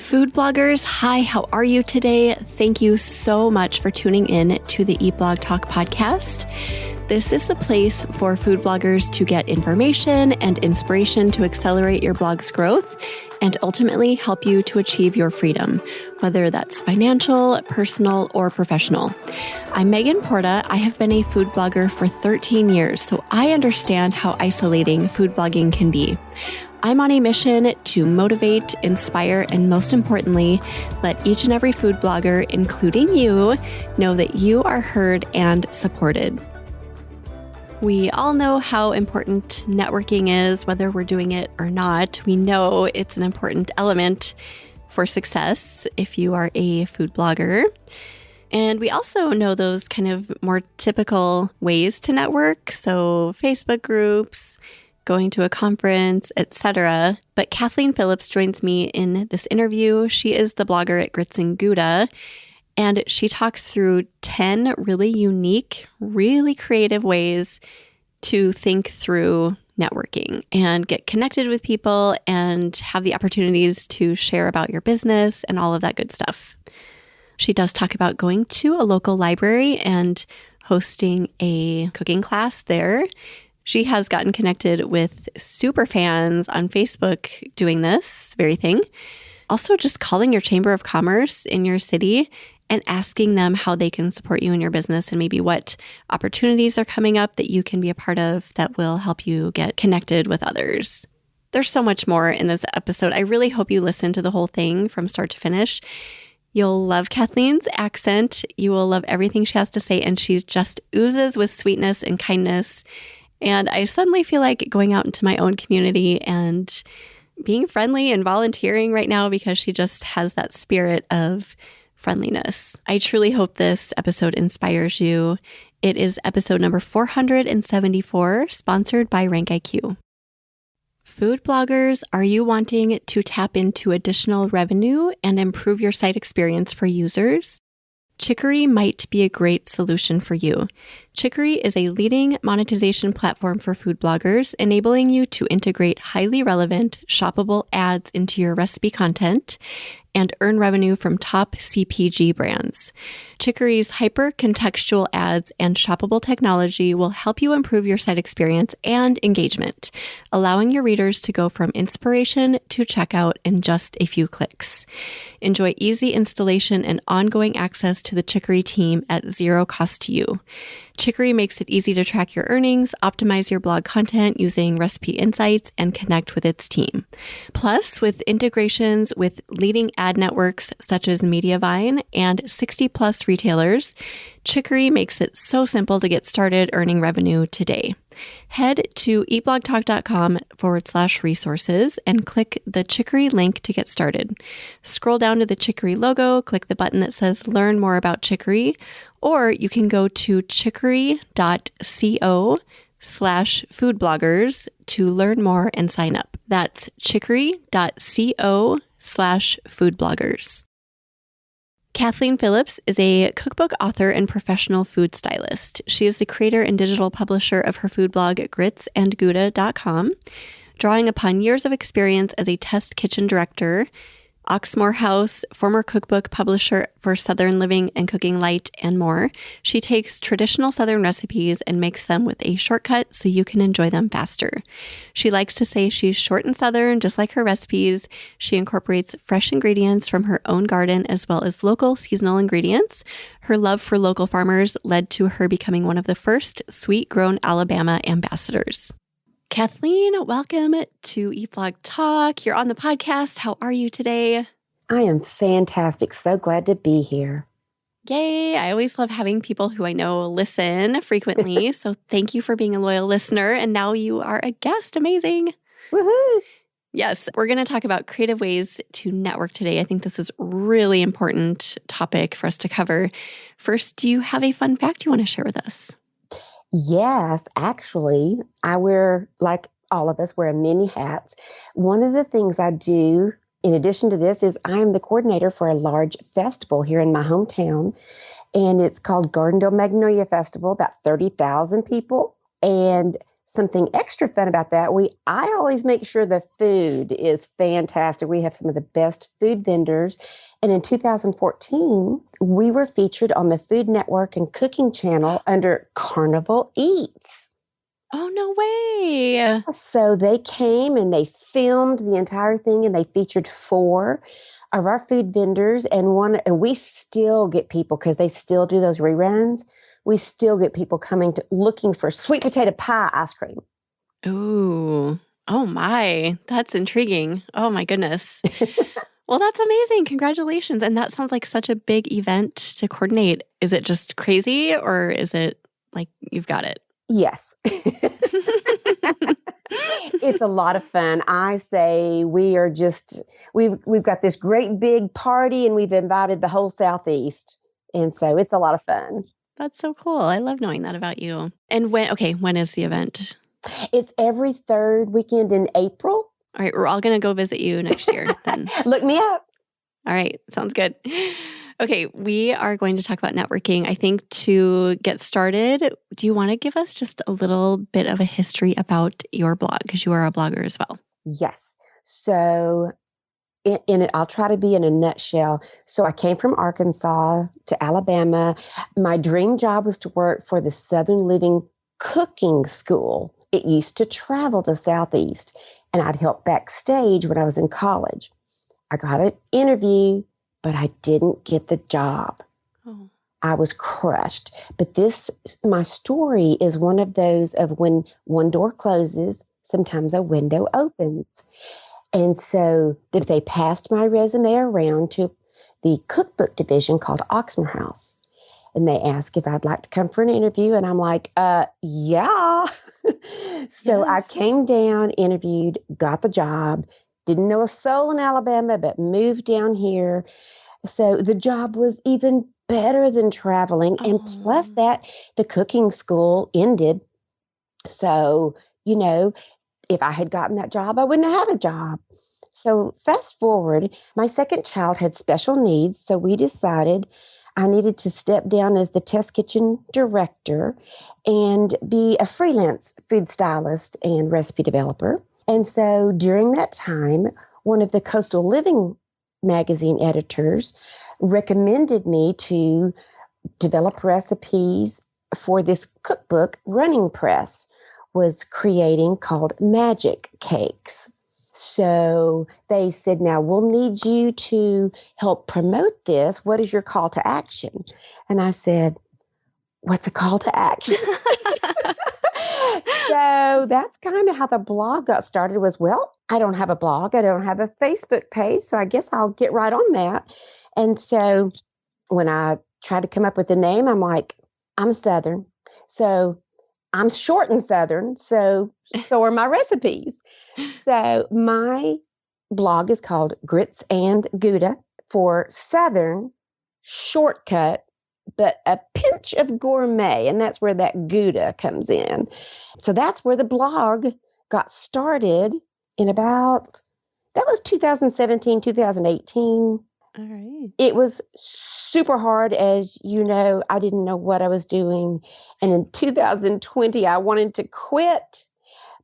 Food bloggers, hi, how are you today? Thank you so much for tuning in to the Eat Blog Talk podcast. This is the place for food bloggers to get information and inspiration to accelerate your blog's growth and ultimately help you to achieve your freedom, whether that's financial, personal, or professional. I'm Megan Porta. I have been a food blogger for 13 years, so I understand how isolating food blogging can be. I'm on a mission to motivate, inspire, and most importantly, let each and every food blogger, including you, know that you are heard and supported. We all know how important networking is, whether we're doing it or not. We know it's an important element for success if you are a food blogger. And we also know those kind of more typical ways to network. So Facebook groups, going to a conference, etc. But Kathleen Phillips joins me in this interview. She is the blogger at Grits and Gouda, and she talks through 10 really unique, really creative ways to think through networking and get connected with people and have the opportunities to share about your business and all of that good stuff. She does talk about going to a local library and hosting a cooking class there. She has gotten connected with super fans on Facebook doing this very thing. Also, just calling your Chamber of Commerce in your city and asking them how they can support you in your business and maybe what opportunities are coming up that you can be a part of that will help you get connected with others. There's so much more in this episode. I really hope you listen to the whole thing from start to finish. You'll love Kathleen's accent. You will love everything she has to say, and she just oozes with sweetness and kindness. And I suddenly feel like going out into my own community and being friendly and volunteering right now because she just has that spirit of friendliness. I truly hope this episode inspires you. It is episode number 474, sponsored by RankIQ. Food bloggers, are you wanting to tap into additional revenue and improve your site experience for users? Chicory might be a great solution for you. Chicory is a leading monetization platform for food bloggers, enabling you to integrate highly relevant, shoppable ads into your recipe content and earn revenue from top CPG brands. Chicory's hyper-contextual ads and shoppable technology will help you improve your site experience and engagement, allowing your readers to go from inspiration to checkout in just a few clicks. Enjoy easy installation and ongoing access to the Chicory team at zero cost to you. Chicory makes it easy to track your earnings, optimize your blog content using recipe insights, and connect with its team. Plus, with integrations with leading ad networks such as Mediavine and 60-plus retailers, Chicory makes it so simple to get started earning revenue today. Head to eatblogtalk.com/resources and click the Chicory link to get started. Scroll down to the Chicory logo, click the button that says Learn More About Chicory, or you can go to chicory.co/foodbloggers to learn more and sign up. That's chicory.co/foodbloggers. Kathleen Phillips is a cookbook author and professional food stylist. She is the creator and digital publisher of her food blog, gritsandgouda.com. Drawing upon years of experience as a test kitchen director, Oxmoor House-former cookbook publisher for Southern Living and Cooking Light, and more, she takes traditional Southern recipes and makes them with a shortcut so you can enjoy them faster. She likes to say she's short and Southern, just like her recipes. She incorporates fresh ingredients from her own garden as well as local seasonal ingredients. Her love for local farmers led to her becoming one of the first sweet-grown Alabama ambassadors. Kathleen, welcome to Eat Blog Talk. You're on the podcast. How are you today? I am fantastic. So glad to be here. Yay. I always love having people who I know listen frequently. So thank you for being a loyal listener. And now you are a guest. Amazing. Woohoo! Yes, we're going to talk about creative ways to network today. I think this is a really important topic for us to cover. First, do you have a fun fact you want to share with us? Yes, actually, I wear, like all of us, wear many hats. One of the things I do, in addition to this, is I am the coordinator for a large festival here in my hometown, and it's called Gardendale Magnolia Festival, about 30,000 people. And something extra fun about that, I always make sure the food is fantastic. We have some of the best food vendors. And in 2014, we were featured on the Food Network and Cooking Channel under Carnival Eats. Oh, no way. So they came and they filmed the entire thing, and they featured 4 of our food vendors, and we still get people, because they still do those reruns. We still get people coming looking for sweet potato pie ice cream. Ooh. Oh my, that's intriguing. Oh my goodness. Well, that's amazing. Congratulations. And that sounds like such a big event to coordinate. Is it just crazy, or is it like you've got it? Yes. It's a lot of fun. I say we've got this great big party, and we've invited the whole Southeast. And so it's a lot of fun. That's so cool. I love knowing that about you. And when is the event? It's every 3rd weekend in April. All right, we're all going to go visit you next year then. Look me up. All right, sounds good. Okay, we are going to talk about networking. I think to get started, do you want to give us just a little bit of a history about your blog? Because you are a blogger as well. Yes. So I'll try to be in a nutshell. So I came from Arkansas to Alabama. My dream job was to work for the Southern Living Cooking School. It used to travel to Southeast, and I'd help backstage when I was in college. I got an interview, but I didn't get the job. Oh. I was crushed. But my story is one of those of when one door closes, sometimes a window opens. And so they passed my resume around to the cookbook division called Oxmoor House. And they asked if I'd like to come for an interview. And I'm like, yeah. So Yes. I came down, interviewed, got the job, didn't know a soul in Alabama, but moved down here. So the job was even better than traveling. And plus that, the cooking school ended. So, if I had gotten that job, I wouldn't have had a job. So fast forward, my second child had special needs. So we decided I needed to step down as the test kitchen director and be a freelance food stylist and recipe developer. And so during that time, one of the Coastal Living magazine editors recommended me to develop recipes for this cookbook Running Press was creating called Magic Cakes. So they said, now we'll need you to help promote this. What is your call to action? And I said, what's a call to action? So that's kind of how the blog got started was, I don't have a blog. I don't have a Facebook page. So I guess I'll get right on that. And so when I tried to come up with the name, I'm like, I'm Southern. So I'm short and Southern, so are my recipes. So my blog is called Grits and Gouda for Southern, shortcut, but a pinch of gourmet. And that's where that Gouda comes in. So that's where the blog got started that was 2017, 2018. All right. It was super hard, as you know. I didn't know what I was doing. And in 2020, I wanted to quit.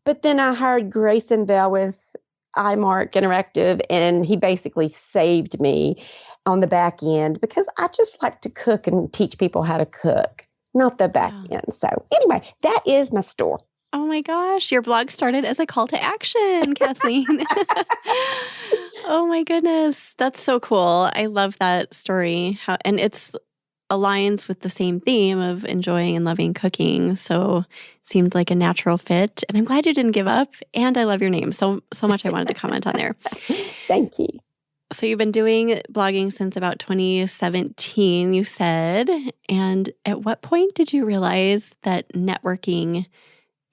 But then I hired Grayson Bell with iMark Interactive, and he basically saved me on the back end because I just like to cook and teach people how to cook, not the back end. So anyway, that is my story. Oh my gosh, your blog started as a call to action, Kathleen. Oh my goodness, that's so cool. I love that story. And it's aligns with the same theme of enjoying and loving cooking. So it seemed like a natural fit. And I'm glad you didn't give up. And I love your name so much. I wanted to comment on there. Thank you. So you've been doing blogging since about 2017, you said. And at what point did you realize that networking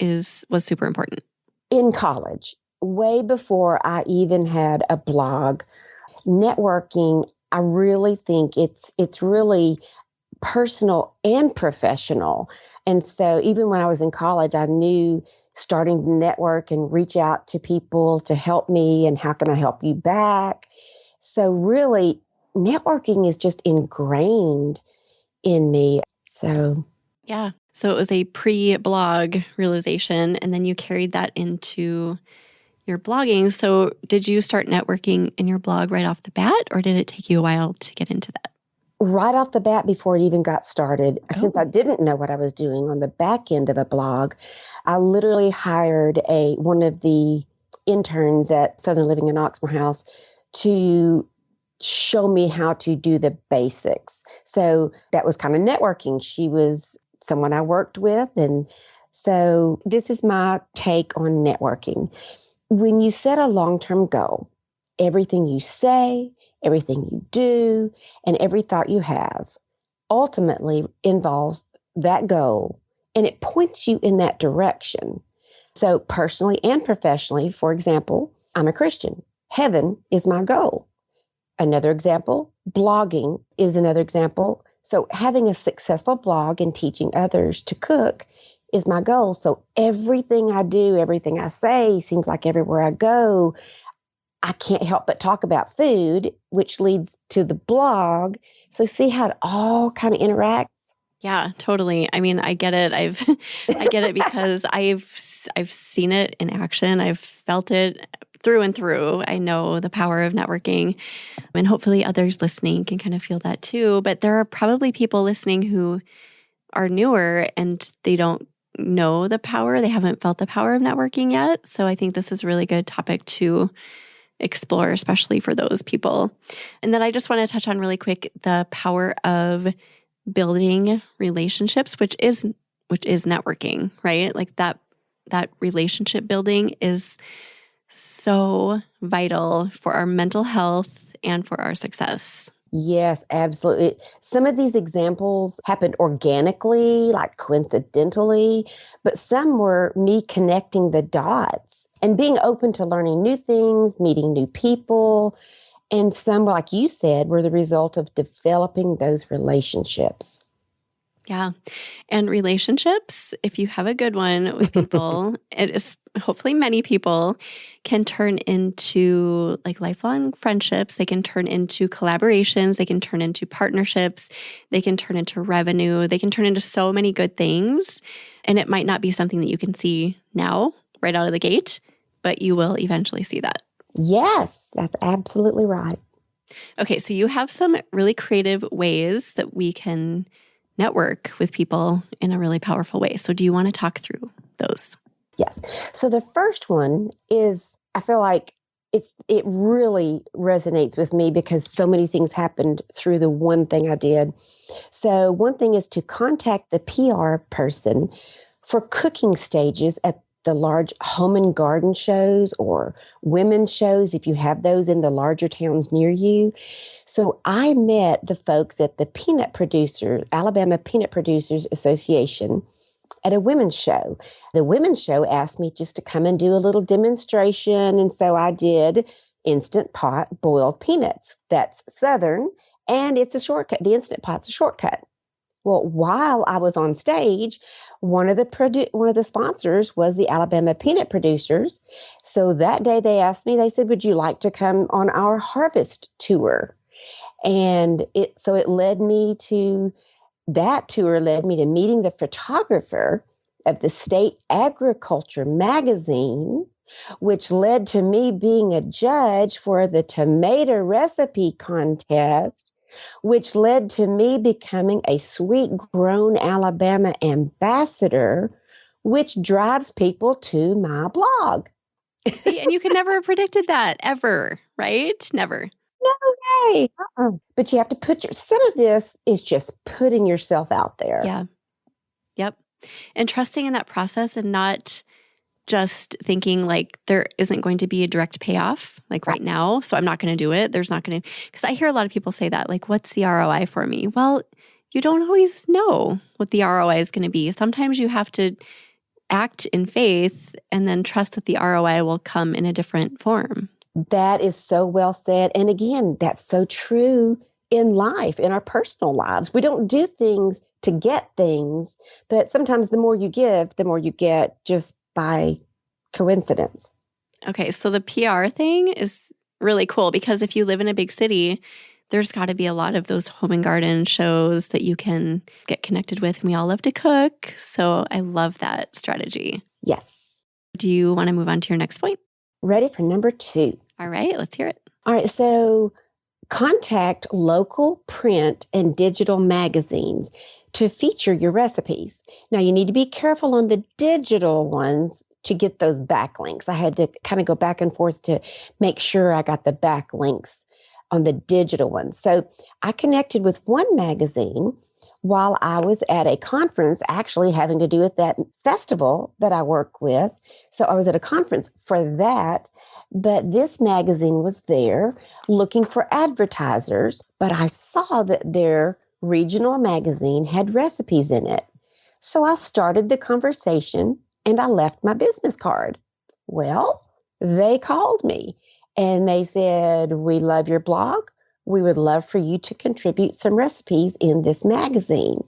was super important? In college, way before I even had a blog. Networking, I really think it's really personal and professional. And so even when I was in college, I knew starting to network and reach out to people to help me and how can I help you back. So really, networking is just ingrained in me. So yeah. So it was a pre-blog realization, and then you carried that into your blogging. So did you start networking in your blog right off the bat, or did it take you a while to get into that? Right off the bat, before it even got started, since I didn't know what I was doing on the back end of a blog, I literally hired one of the interns at Southern Living in Oxmoor House to show me how to do the basics. So that was kind of networking. She was someone I worked with. And so this is my take on networking. When you set a long-term goal, everything you say, everything you do, and every thought you have ultimately involves that goal, and it points you in that direction. So personally and professionally, for example, I'm a Christian. Heaven is my goal. Another example, blogging is another example. So having a successful blog and teaching others to cook is my goal. So everything I do, everything I say, seems like everywhere I go, I can't help but talk about food, which leads to the blog. So see how it all kind of interacts? Yeah, totally. I mean, I get it. I get it because I've seen it in action. I've felt it through and through. I know the power of networking, and hopefully others listening can kind of feel that too. But there are probably people listening who are newer and they don't know the power. They haven't felt the power of networking yet. So I think this is a really good topic to explore, especially for those people. And then I just want to touch on really quick the power of building relationships, which is networking, right? Like that relationship building is so vital for our mental health and for our success. Yes, absolutely. Some of these examples happened organically, like coincidentally, but some were me connecting the dots and being open to learning new things, meeting new people. And some, like you said, were the result of developing those relationships. Yeah. And relationships, if you have a good one with people, it is hopefully many people, can turn into like lifelong friendships. They can turn into collaborations. They can turn into partnerships. They can turn into revenue. They can turn into so many good things. And it might not be something that you can see now, right out of the gate, but you will eventually see that. Yes, that's absolutely right. Okay, so you have some really creative ways that we can network with people in a really powerful way. So do you want to talk through those? Yes. So the first one is, I feel like it really resonates with me because so many things happened through the one thing I did. So one thing is to contact the PR person for cooking stages at the large home and garden shows or women's shows, if you have those in the larger towns near you. So I met the folks at the Alabama Peanut Producers Association at a women's show. The women's show asked me just to come and do a little demonstration. And so I did Instant Pot boiled peanuts. That's Southern, and it's a shortcut. The Instant Pot's a shortcut. Well, while I was on stage, one of the sponsors was the Alabama Peanut Producers. So that day they asked me, they said, would you like to come on our harvest tour? And that tour led me to meeting the photographer of the State Agriculture magazine, which led to me being a judge for the tomato recipe contest, which led to me becoming a Sweet Grown Alabama ambassador, which drives people to my blog. See, and you could never have predicted that ever, right? Never. No way. But you have to some of this is just putting yourself out there. Yeah. Yep. And trusting in that process and not just thinking like there isn't going to be a direct payoff like right now. So I'm not going to do it. There's not going to, because I hear a lot of people say that, like, what's the ROI for me? Well, you don't always know what the ROI is going to be. Sometimes you have to act in faith and then trust that the ROI will come in a different form. That is so well said. And again, that's so true in life, in our personal lives. We don't do things to get things, but sometimes the more you give, the more you get just by coincidence. Okay, so the PR thing is really cool because if you live in a big city, There's got to be a lot of those home and garden shows that you can get connected with. And we all love to cook. So I love that strategy. Yes. Do you want to move on to your next point? Ready for number 2. All right, let's hear it. All right. So contact local print and digital magazines to feature your recipes. Now, you need to be careful on the digital ones to get those backlinks. I had to kind of go back and forth to make sure I got the backlinks on the digital ones. So I connected with one magazine while I was at a conference, actually having to do with that festival that I work with. So I was at a conference for that, but this magazine was there looking for advertisers, but I saw that their regional magazine had recipes in it. So I started the conversation and I left my business card. Well, they called me and they said, "We love your blog. We would love for you to contribute some recipes in this magazine."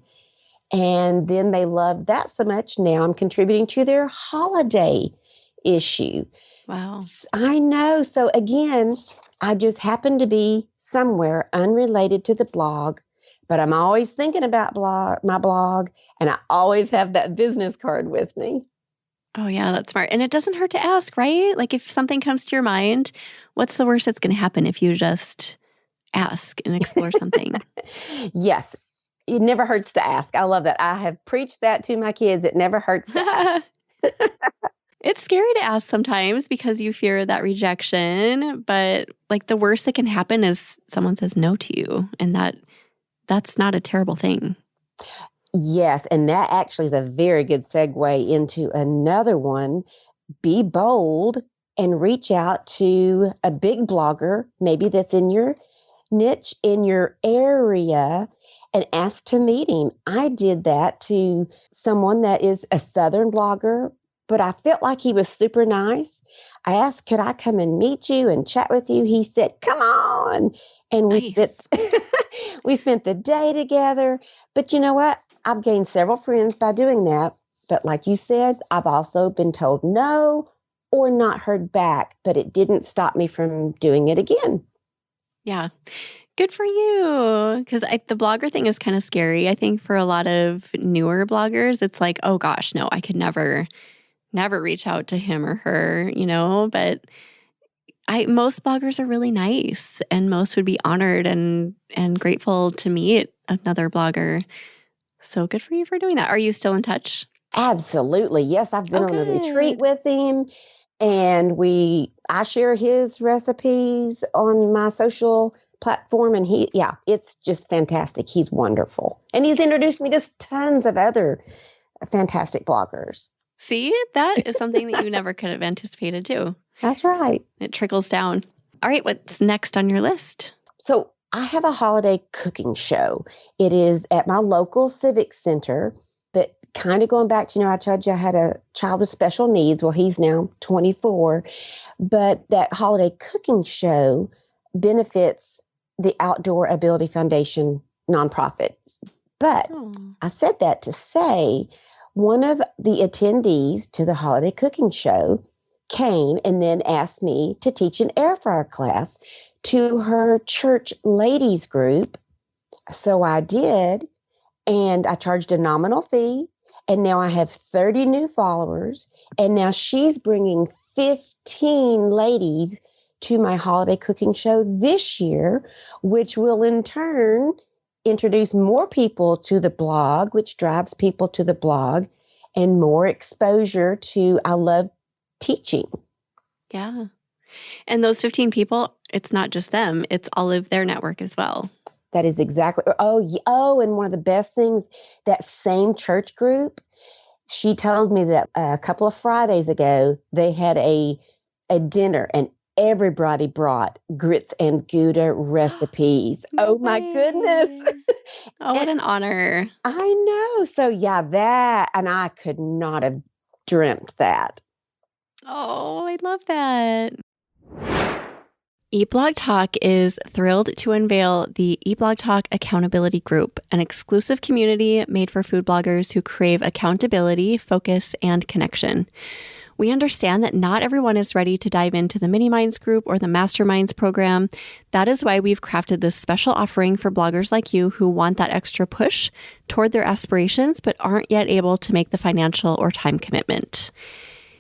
And then they loved that so much. Now I'm contributing to their holiday issue. Wow. I know. So again, I just happened to be somewhere unrelated to the blog, but I'm always thinking about my blog, and I always have that business card with me. Oh, yeah, that's smart. And it doesn't hurt to ask, right? Like if something comes to your mind, what's the worst that's going to happen if you just ask and explore something? Yes. It never hurts to ask. I love that. I have preached that to my kids. It never hurts to ask. It's scary to ask sometimes because you fear that rejection, but like the worst that can happen is someone says no to you, and that's not a terrible thing. Yes, and that actually is a very good segue into another one. Be bold and reach out to a big blogger, maybe that's in your niche, in your area, and ask to meet him. I did that to someone that is a Southern blogger, but I felt like he was super nice. I asked, "Could I come and meet you and chat with you?" He said, "Come on." And Nice. we spent the day together. But you know what? I've gained several friends by doing that. But like you said, I've also been told no or not heard back, but it didn't stop me from doing it again. Yeah. Good for you. Because the blogger thing is kind of scary. I think for a lot of newer bloggers, it's like, oh gosh, no, I could never reach out to him or her, but most bloggers are really nice, and most would be honored and grateful to meet another blogger. So good for you for doing that. Are you still in touch? Absolutely. Yes, I've been on a retreat with him, and I share his recipes on my social platform, and it's just fantastic. He's wonderful. And he's introduced me to tons of other fantastic bloggers. See, that is something that you never could have anticipated too. That's right. It trickles down. All right, what's next on your list? So I have a holiday cooking show. It is at my local civic center, but kind of going back to, I told you I had a child with special needs. Well, he's now 24. But that holiday cooking show benefits the Outdoor Ability Foundation nonprofit. But I said that to say one of the attendees to the holiday cooking show came and then asked me to teach an air fryer class to her church ladies group. So I did, and I charged a nominal fee, and now I have 30 new followers, and now she's bringing 15 ladies to my holiday cooking show this year, which will in turn introduce more people to the blog, which drives people to the blog, and more exposure to I love teaching. Yeah. And those 15 people, it's not just them, it's all of their network as well. That is exactly. Oh, and one of the best things, that same church group, she told me that a couple of Fridays ago, they had a dinner and everybody brought grits and Gouda recipes. No my way. Goodness. Oh, what an honor. I know. So that, and I could not have dreamt that. Oh, I love that. eBlog Talk is thrilled to unveil the eBlog Talk Accountability Group, an exclusive community made for food bloggers who crave accountability, focus, and connection. We understand that not everyone is ready to dive into the Mini Minds group or the Masterminds program. That is why we've crafted this special offering for bloggers like you who want that extra push toward their aspirations but aren't yet able to make the financial or time commitment.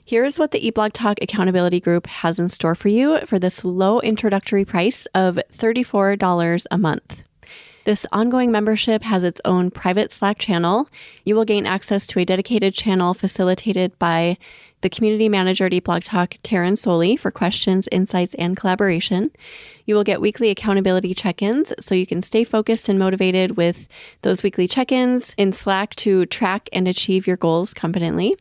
Here's what the eBlog Talk Accountability Group has in store for you for this low introductory price of $34 a month. This ongoing membership has its own private Slack channel. You will gain access to a dedicated channel facilitated by the community manager at eBlog Talk, Taryn Soley, for questions, insights, and collaboration. You will get weekly accountability check-ins so you can stay focused and motivated with those weekly check-ins in Slack to track and achieve your goals confidently.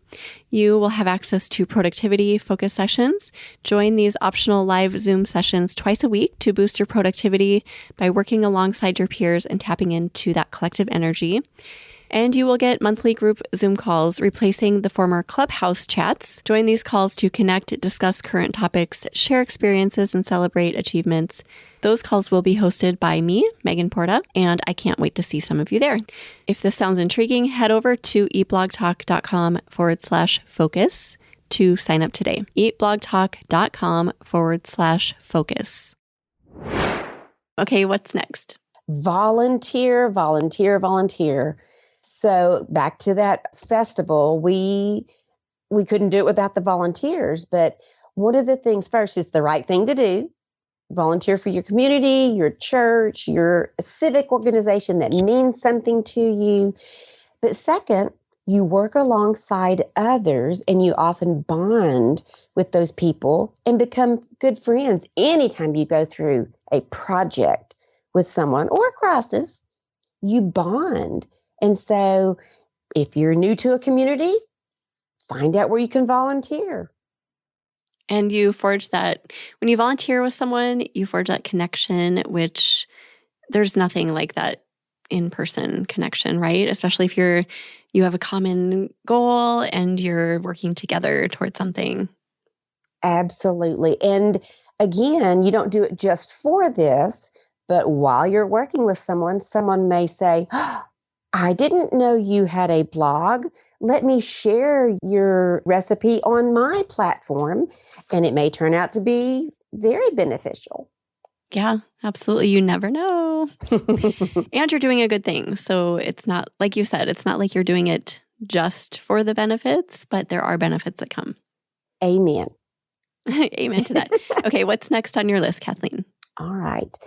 You will have access to productivity focus sessions. Join these optional live Zoom sessions twice a week to boost your productivity by working alongside your peers and tapping into that collective energy. And you will get monthly group Zoom calls replacing the former Clubhouse chats. Join these calls to connect, discuss current topics, share experiences, and celebrate achievements. Those calls will be hosted by me, Megan Porta, and I can't wait to see some of you there. If this sounds intriguing, head over to eatblogtalk.com/focus to sign up today. eatblogtalk.com/focus. Okay, what's next? Volunteer, volunteer, volunteer. So back to that festival, we couldn't do it without the volunteers. But one of the things first is the right thing to do. Volunteer for your community, your church, your civic organization that means something to you. But second, you work alongside others and you often bond with those people and become good friends anytime you go through a project with someone or a crisis. You bond. And so if you're new to a community, find out where you can volunteer. And you forge that, when you volunteer with someone, you forge that connection, which there's nothing like that in-person connection, right? Especially if you have a common goal and you're working together towards something. Absolutely. And again, you don't do it just for this, but while you're working with someone may say, oh, I didn't know you had a blog. Let me share your recipe on my platform. And it may turn out to be very beneficial. Yeah, absolutely. You never know. And you're doing a good thing. So it's not, like you said, it's not like you're doing it just for the benefits, but there are benefits that come. Amen. Amen to that. Okay, what's next on your list, Kathleen? All right.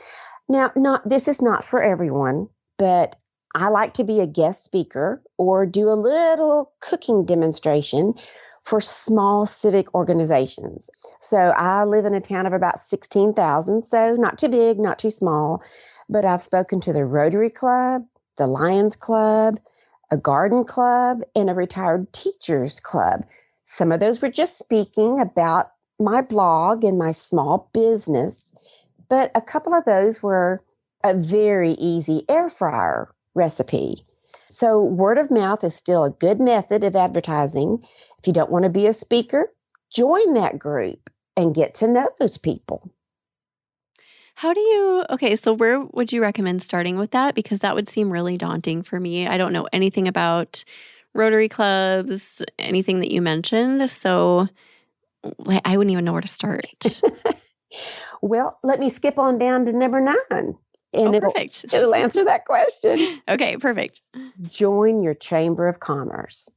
Now, this is not for everyone, but I like to be a guest speaker or do a little cooking demonstration for small civic organizations. So I live in a town of about 16,000, so not too big, not too small, but I've spoken to the Rotary Club, the Lions Club, a garden club, and a retired teachers club. Some of those were just speaking about my blog and my small business, but a couple of those were a very easy air fryer recipe. So word of mouth is still a good method of advertising. If you don't want to be a speaker, join that group and get to know those people. So where would you recommend starting with that? Because that would seem really daunting for me. I don't know anything about Rotary clubs, anything that you mentioned. So I wouldn't even know where to start. Well, let me skip on down to number 9. And perfect. It'll answer that question. Okay, perfect. Join your Chamber of Commerce.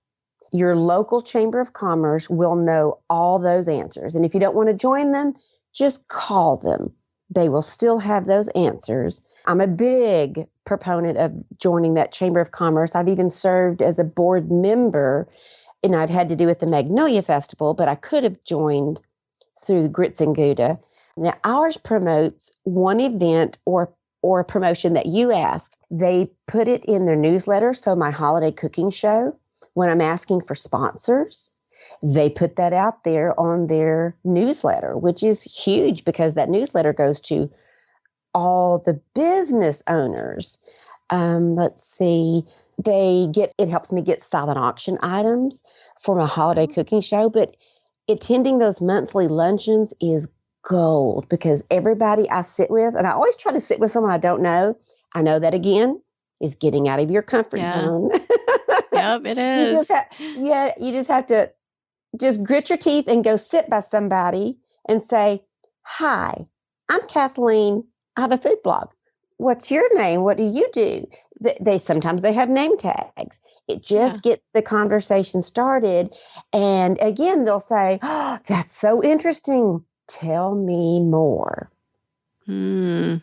Your local Chamber of Commerce will know all those answers. And if you don't want to join them, just call them. They will still have those answers. I'm a big proponent of joining that Chamber of Commerce. I've even served as a board member, and I'd had to do with the Magnolia Festival, but I could have joined through Grits and Gouda. Now, ours promotes one event or a promotion that you ask. They put it in their newsletter. So my holiday cooking show, when I'm asking for sponsors, they put that out there on their newsletter, which is huge because that newsletter goes to all the business owners. Let's see, it helps me get silent auction items for my holiday cooking show, but attending those monthly luncheons is gold because everybody I sit with, and I always try to sit with someone I don't know. I know that again is getting out of your comfort zone. Yep, it is. You just have to just grit your teeth and go sit by somebody and say, "Hi, I'm Kathleen. I have a food blog. What's your name? What do you do?" They sometimes they have name tags. It Yeah. just gets the conversation started. And again, they'll say, "Oh, that's so interesting. Tell me more." Hmm.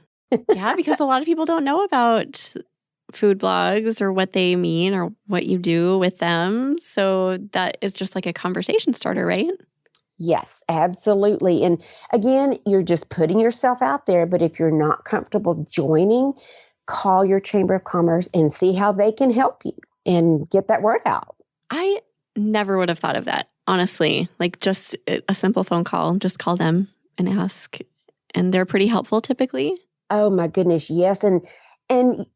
Yeah, because a lot of people don't know about food blogs or what they mean or what you do with them. So that is just like a conversation starter, right? Yes, absolutely. And again, you're just putting yourself out there. But if you're not comfortable joining, call your Chamber of Commerce and see how they can help you and get that word out. I never would have thought of that, honestly. Like just a simple phone call, just call them and ask. And they're pretty helpful typically. Oh my goodness, yes. And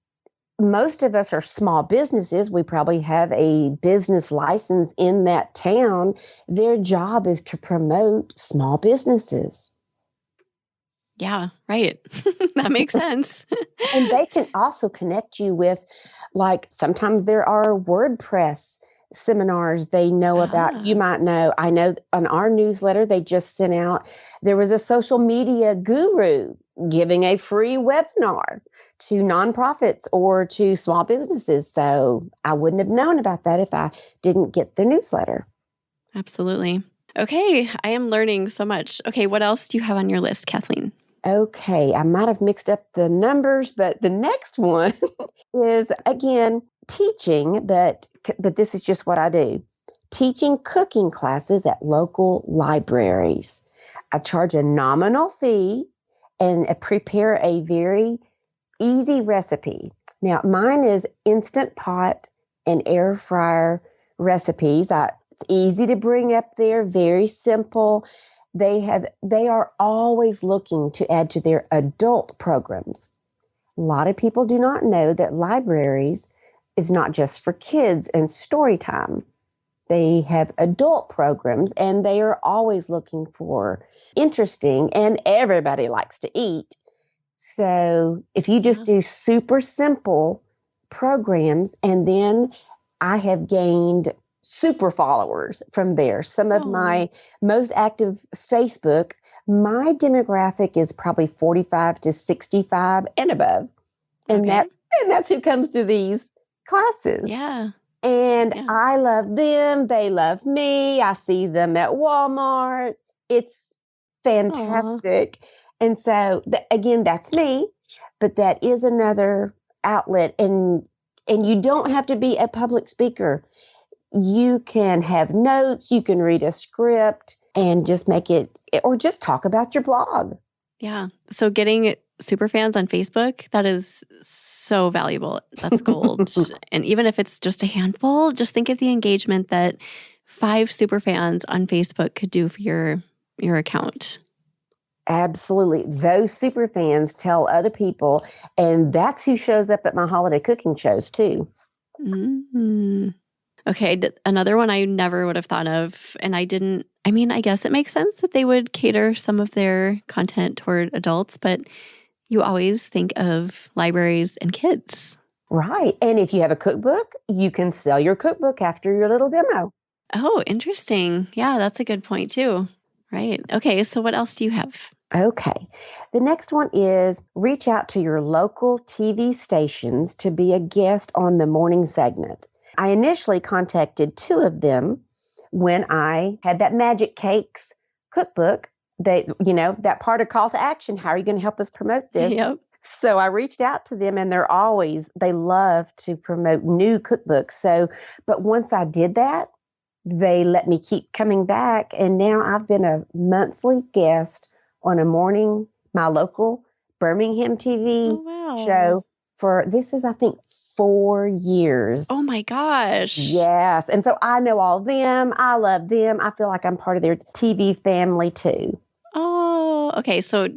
most of us are small businesses. We probably have a business license in that town. Their job is to promote small businesses. Yeah, right. That makes sense. And they can also connect you with, like, sometimes there are WordPress seminars they know about. You Ah, might know, I know on our newsletter they just sent out, there was a social media guru giving a free webinar to nonprofits or to small businesses. So I wouldn't have known about that if I didn't get the newsletter. absolutely. Okay, I am learning so much. Okay, what else do you have on your list, Kathleen? Okay, I might have mixed up the numbers, but the next one is again teaching, but this is just what I do. Teaching cooking classes at local libraries. I charge a nominal fee and prepare a very easy recipe. Now, mine is instant pot and air fryer recipes. It's easy to bring up there, very simple. They are always looking to add to their adult programs. A lot of people do not know that libraries is not just for kids and story time. They have adult programs and they are always looking for interesting, and everybody likes to eat. So if you just Yeah. do super simple programs, and then I have gained super followers from there. Some of Oh, my most active Facebook, my demographic is probably 45 to 65 and above. And okay. that's who comes to these classes. Yeah. And Yeah. I love them. They love me. I see them at Walmart. It's Aw. fantastic. And so, again, that's me, but that is another outlet. And you don't have to be a public speaker. You can have notes, you can read a script and just make it, or just talk about your blog. Yeah. So getting super fans on Facebook, that is so valuable. That's gold. And even if it's just a handful, just think of the engagement that 5 super fans on Facebook could do for your account. Absolutely. Those super fans tell other people, and that's who shows up at my holiday cooking shows too. Mm. Okay, another one I never would have thought of, and I mean, I guess it makes sense that they would cater some of their content toward adults, but you always think of libraries and kids. Right. And if you have a cookbook, you can sell your cookbook after your little demo. Oh, interesting. Yeah, that's a good point too. Right. Okay, so what else do you have? Okay. The next one is reach out to your local TV stations to be a guest on the morning segment. I initially contacted 2 of them when I had that Magic Cakes cookbook. That part of call to action. How are you going to help us promote this? Yep. So I reached out to them, and they love to promote new cookbooks. So, but once I did that, they let me keep coming back. And now I've been a monthly guest on my local Birmingham TV Oh, wow. show this is, I think, 4 years. Oh my gosh. Yes. And so I know all of them. I love them. I feel like I'm part of their TV family too. Oh, okay. So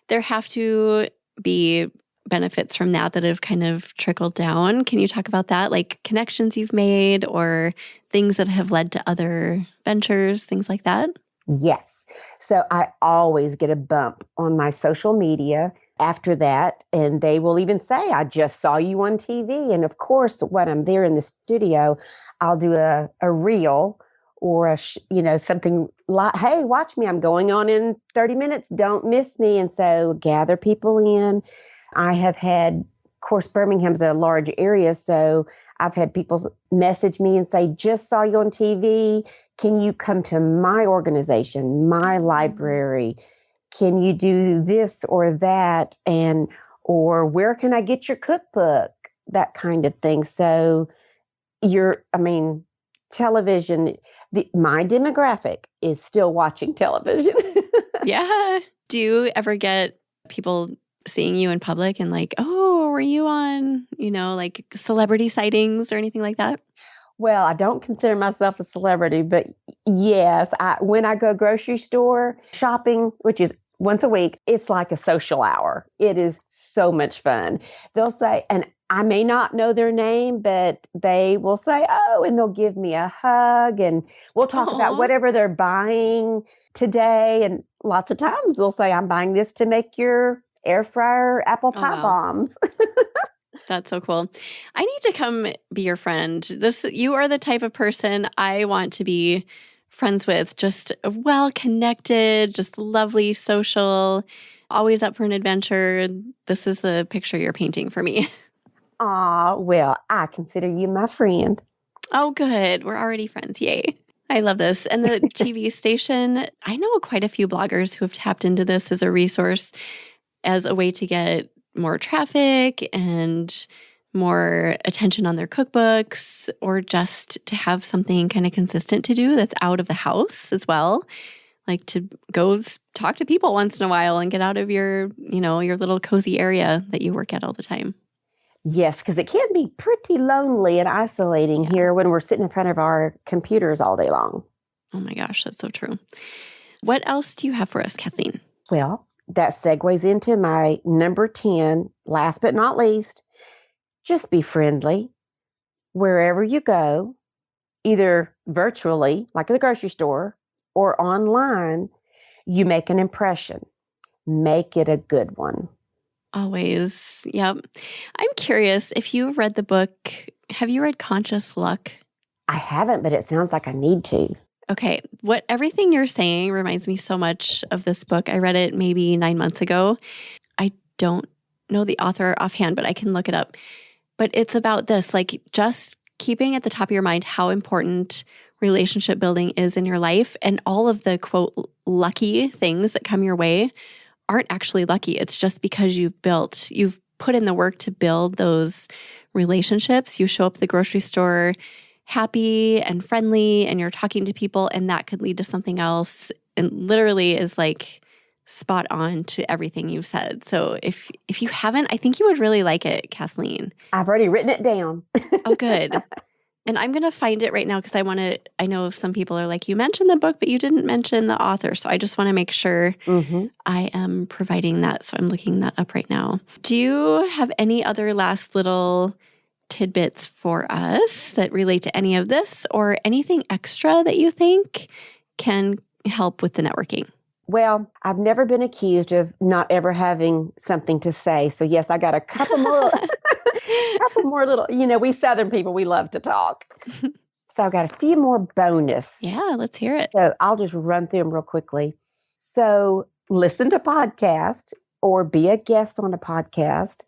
there have to be benefits from that have kind of trickled down. Can you talk about that? Like connections you've made or things that have led to other ventures, things like that? Yes. So I always get a bump on my social media after that. And they will even say, I just saw you on TV. And of course, when I'm there in the studio, I'll do a reel or something like, hey, watch me, I'm going on in 30 minutes, don't miss me. And so gather people in. I have had, of course, Birmingham's a large area, so I've had people message me and say, just saw you on TV. Can you come to my organization, my library? Can you do this or that? Or where can I get your cookbook? That kind of thing. So television, my demographic is still watching television. Yeah. Do you ever get people seeing you in public and like, oh, were you on, like celebrity sightings or anything like that? Well, I don't consider myself a celebrity, but yes, when I go grocery store shopping, which is once a week, it's like a social hour. It is so much fun. They'll say, and I may not know their name, but they will say, oh, and they'll give me a hug and we'll talk about Aw. whatever they're buying today. And lots of times they'll say, I'm buying this to make your air fryer apple Oh, pie wow. bombs. That's so cool. I need to come be your friend. You are the type of person I want to be friends with. Just well connected, just lovely, social, always up for an adventure. This is the picture you're painting for me. Aw, well, I consider you my friend. Oh, good. We're already friends. Yay. I love this. And the TV station, I know quite a few bloggers who have tapped into this as a resource, as a way to get more traffic and more attention on their cookbooks, or just to have something kind of consistent to do that's out of the house as well. Like to go talk to people once in a while and get out of your little cozy area that you work at all the time. Yes, because it can be pretty lonely and isolating here when we're sitting in front of our computers all day long. Oh my gosh, that's so true. What else do you have for us, Kathleen? Well, that segues into my number 10, last but not least. Just be friendly wherever you go, either virtually, like at the grocery store, or online. You make an impression. Make it a good one. Always. Yep. I'm curious if you've read the book. Have you read Conscious Luck? I haven't, but it sounds like I need to. Okay. Everything you're saying reminds me so much of this book. I read it maybe 9 months ago. I don't know the author offhand, but I can look it up. But it's about this, like just keeping at the top of your mind how important relationship building is in your life, and all of the quote lucky things that come your way aren't actually lucky. It's just because you've put in the work to build those relationships. You show up at the grocery store happy and friendly, and you're talking to people, and that could lead to something else. And literally is like spot on to everything you've said. So if you haven't, I think you would really like it, Kathleen. I've already written it down. Oh, good. And I'm going to find it right now because I know some people are like, you mentioned the book, but you didn't mention the author. So I just want to make sure I am providing that. So I'm looking that up right now. Do you have any other last little tidbits for us that relate to any of this, or anything extra that you think can help with the networking? Well, I've never been accused of not ever having something to say. So yes, I got a couple more, little, we Southern people, we love to talk. So I've got a few more bonus. Yeah, let's hear it. So I'll just run through them real quickly. So listen to podcasts or be a guest on a podcast.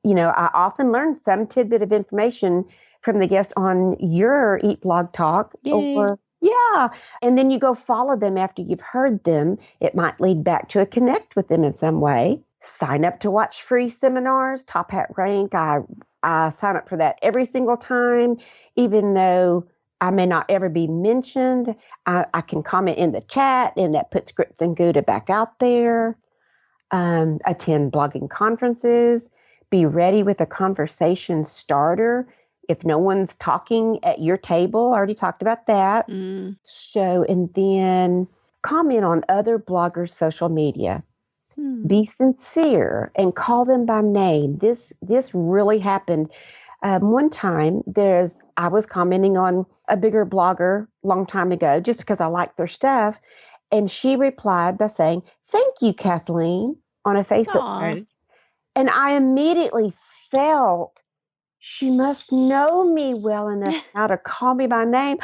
I often learn some tidbit of information from the guest on your Eat Blog Talk. Yay. Yeah. And then you go follow them after you've heard them. It might lead back to a connect with them in some way. Sign up to watch free seminars, Top Hat Rank. I sign up for that every single time, even though I may not ever be mentioned. I can comment in the chat, and that puts Grits and Gouda back out there. Attend blogging conferences. Be ready with a conversation starter. If no one's talking at your table, I already talked about that. So, and then comment on other bloggers' social media. Be sincere and call them by name. This really happened. One time, I was commenting on a bigger blogger a long time ago just because I liked their stuff. And she replied by saying, "Thank you, Kathleen," on a Facebook post. And I immediately felt, she must know me well enough now to call me by name.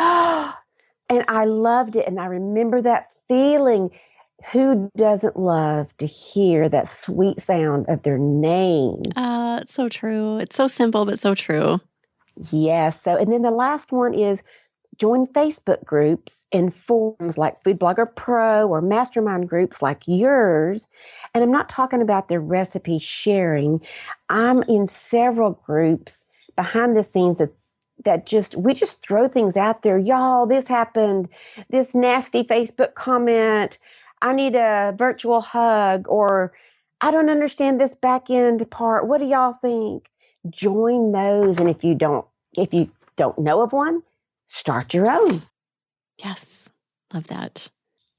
And I loved it. And I remember that feeling. Who doesn't love to hear that sweet sound of their name? It's so true. It's so simple, but so true. Yes. So, and then the last one is join Facebook groups and forums like Food Blogger Pro or mastermind groups like yours. And I'm not talking about the recipe sharing. I'm in several groups behind the scenes we just throw things out there. Y'all, this happened, this nasty Facebook comment. I need a virtual hug, or I don't understand this back end part. What do y'all think? Join those. And if you don't know of one, start your own. Yes. Love that.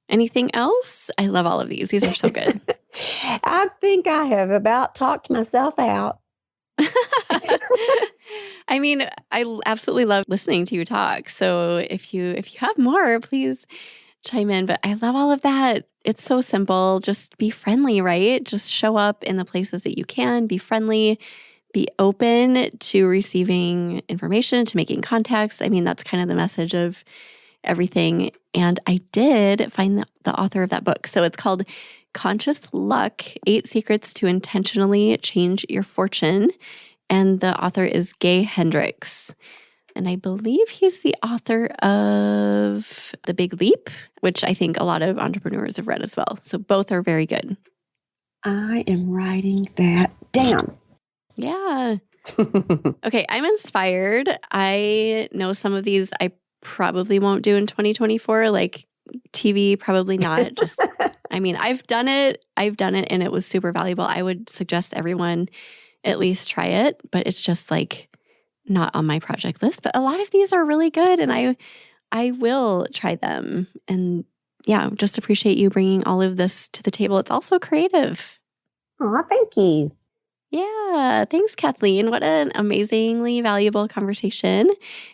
Anything else? I love all of these. These are so good. I think I have about talked myself out. I mean, I absolutely love listening to you talk. So if you have more, please chime in. But I love all of that. It's so simple. Just be friendly, right? Just show up in the places that you can. Be friendly. Be open to receiving information, to making contacts. I mean, that's kind of the message of everything. And I did find the author of that book. So it's called Conscious Luck, 8 Secrets to Intentionally Change Your Fortune. And the author is Gay Hendricks. And I believe he's the author of The Big Leap, which I think a lot of entrepreneurs have read as well. So both are very good. I am writing that down. Yeah. Okay, I'm inspired. I know some of these I probably won't do in 2024, like TV, probably not. Just, I mean, I've done it and it was super valuable. I would suggest everyone at least try it, but it's just like not on my project list. But a lot of these are really good and I will try them. And yeah, just appreciate you bringing all of this to the table. It's also creative. Oh, thank you. Yeah. Thanks, Kathleen. What an amazingly valuable conversation.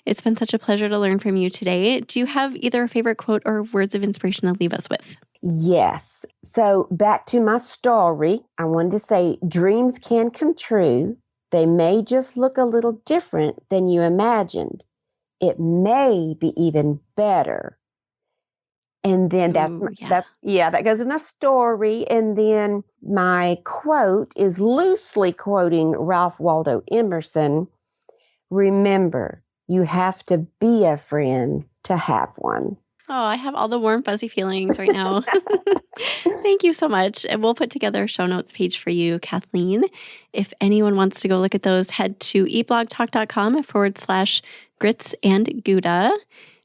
It's been such a pleasure to learn from you today. Do you have either a favorite quote or words of inspiration to leave us with? Yes. So back to my story, I wanted to say dreams can come true. They may just look a little different than you imagined. It may be even better. And then that goes with my story. And then my quote is loosely quoting Ralph Waldo Emerson. Remember, you have to be a friend to have one. Oh, I have all the warm, fuzzy feelings right now. Thank you so much. And we'll put together a show notes page for you, Kathleen. If anyone wants to go look at those, head to eatblogtalk.com/grits and Gouda.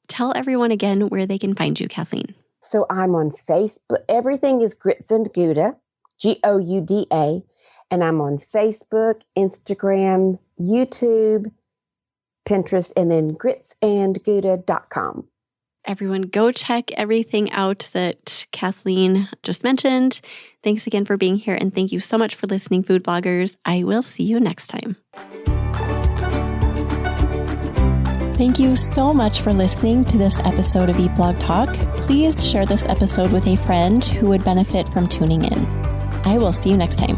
Tell everyone again where they can find you, Kathleen. So I'm on Facebook. Everything is Grits and Gouda, Gouda. And I'm on Facebook, Instagram, YouTube, Pinterest, and then gritsandgouda.com. Everyone go check everything out that Kathleen just mentioned. Thanks again for being here. And thank you so much for listening, food bloggers. I will see you next time. Thank you so much for listening to this episode of Eat Blog Talk. Please share this episode with a friend who would benefit from tuning in. I will see you next time.